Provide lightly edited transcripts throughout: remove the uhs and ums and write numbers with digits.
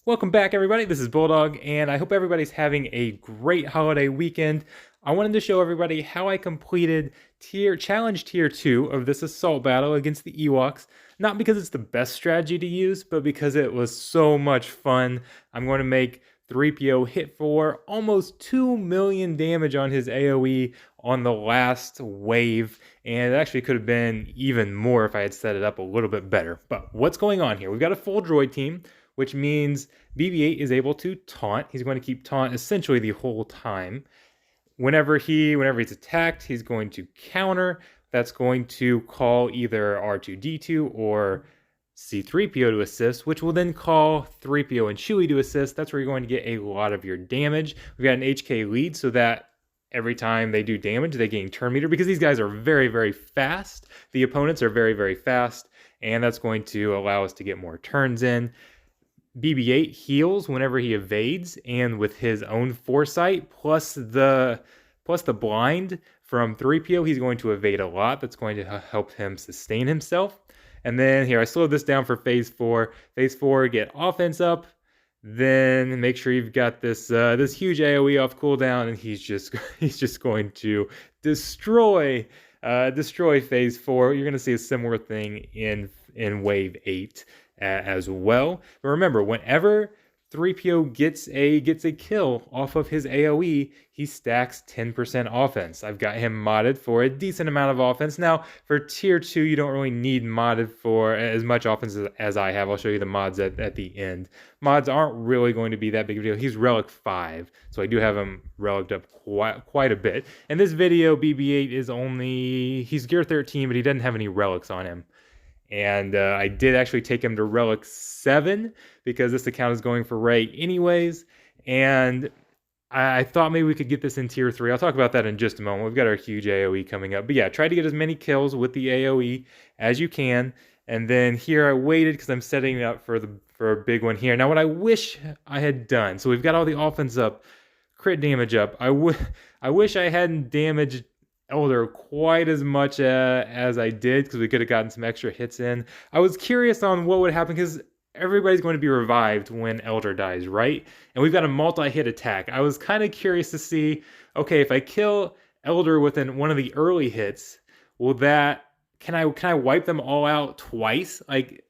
Welcome back, everybody. This is Bulldog, and I hope everybody's having a great holiday weekend. I wanted to show everybody how I completed Challenge Tier 2 of this assault battle against the Ewoks. Not because it's the best strategy to use, but because it was so much fun. I'm going to make Threepio hit for almost 2 million damage on his AoE on the last wave, and it actually could have been even more if I had set it up a little bit better. But what's going on here? We've got a full droid team, which means BB-8 is able to taunt. He's going to keep taunt essentially the whole time. Whenever he's attacked, he's going to counter. That's going to call either R2-D2 or C-3PO to assist, which will then call Threepio and Chewie to assist. That's where you're going to get a lot of your damage. We've got an HK lead so that every time they do damage, they gain turn meter because these guys are very, very fast. The opponents are very, very fast, and that's going to allow us to get more turns in. BB-8 heals whenever he evades, and with his own foresight plus the blind from Threepio, he's going to evade a lot. That's going to help him sustain himself. And then here, I slowed this down for Phase 4. Phase 4, get offense up, then make sure you've got this this huge AoE off cooldown, and he's just going to destroy Phase 4. You're going to see a similar thing in Wave 8. As well. But remember, whenever Threepio gets a kill off of his AoE, he stacks 10% offense. I've got him modded for a decent amount of offense. Now, for Tier 2, you don't really need modded for as much offense as I have. I'll show you the mods at the end. Mods aren't really going to be that big of a deal. He's Relic 5, so I do have him reliced up quite a bit. In this video, BB-8 he's Gear 13, but he doesn't have any relics on him. And I did actually take him to Relic 7 because this account is going for Ray anyways. And I thought maybe we could get this in Tier 3. I'll talk about that in just a moment. We've got our huge AoE coming up. But yeah, try to get as many kills with the AoE as you can. And then here I waited because I'm setting it up for a big one here. Now what I wish I had done, so we've got all the offense up, crit damage up. I wish I hadn't damaged Elder quite as much as I did because we could have gotten some extra hits in. I was curious on what would happen because everybody's going to be revived when Elder dies, right? And we've got a multi-hit attack. I was kind of curious to see, okay, if I kill Elder within one of the early hits, can I wipe them all out twice? Like,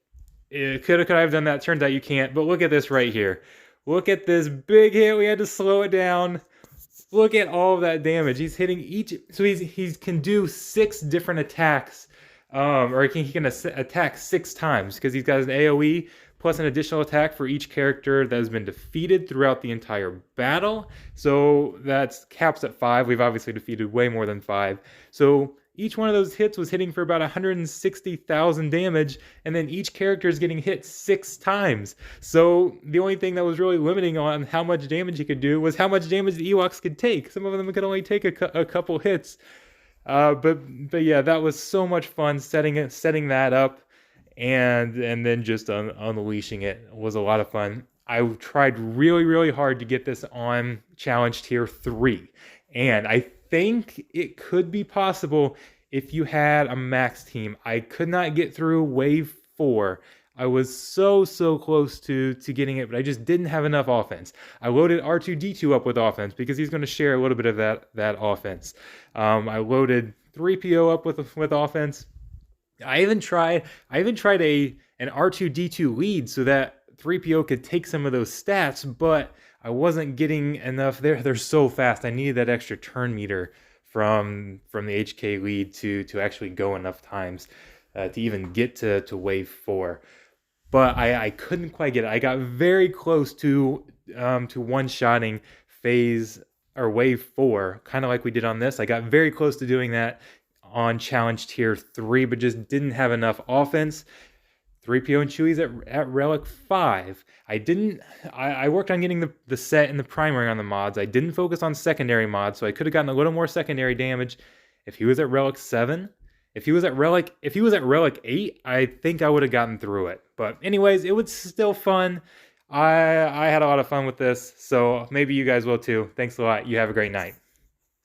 could I have done that? Turns out you can't. But look at this right here. Look at this big hit. We had to slow it down. Look at all of that damage. He's hitting each, so he can do 6 different attacks, or he can attack 6 times because he's got an AoE plus an additional attack for each character that has been defeated throughout the entire battle. So that's caps at 5. We've obviously defeated way more than 5. So each one of those hits was hitting for about 160,000 damage, and then each character is getting hit 6 times. So the only thing that was really limiting on how much damage he could do was how much damage the Ewoks could take. Some of them could only take a couple hits. But yeah, that was so much fun setting that up, and then just unleashing it was a lot of fun. I tried really, really hard to get this on Challenge Tier 3, and I think it could be possible if you had a max team. I could not get through Wave 4. I was so close to getting it, but I just didn't have enough offense. I loaded R2-D2 up with offense because he's going to share a little bit of that offense. I loaded Threepio up with offense. I even tried an R2-D2 lead so that Threepio could take some of those stats, but I wasn't getting enough. They're so fast. I needed that extra turn meter from the HK lead to actually go enough times to even get to Wave 4. But I couldn't quite get it. I got very close to one-shotting Wave 4, kind of like we did on this. I got very close to doing that on Challenge Tier 3, but just didn't have enough offense. Threepio and Chewie's at Relic 5. I worked on getting the set and the primary on the mods. I didn't focus on secondary mods, so I could have gotten a little more secondary damage. If he was at Relic 7, if he was at Relic 8, I think I would have gotten through it. But anyways, it was still fun. I had a lot of fun with this, so maybe you guys will too. Thanks a lot. You have a great night.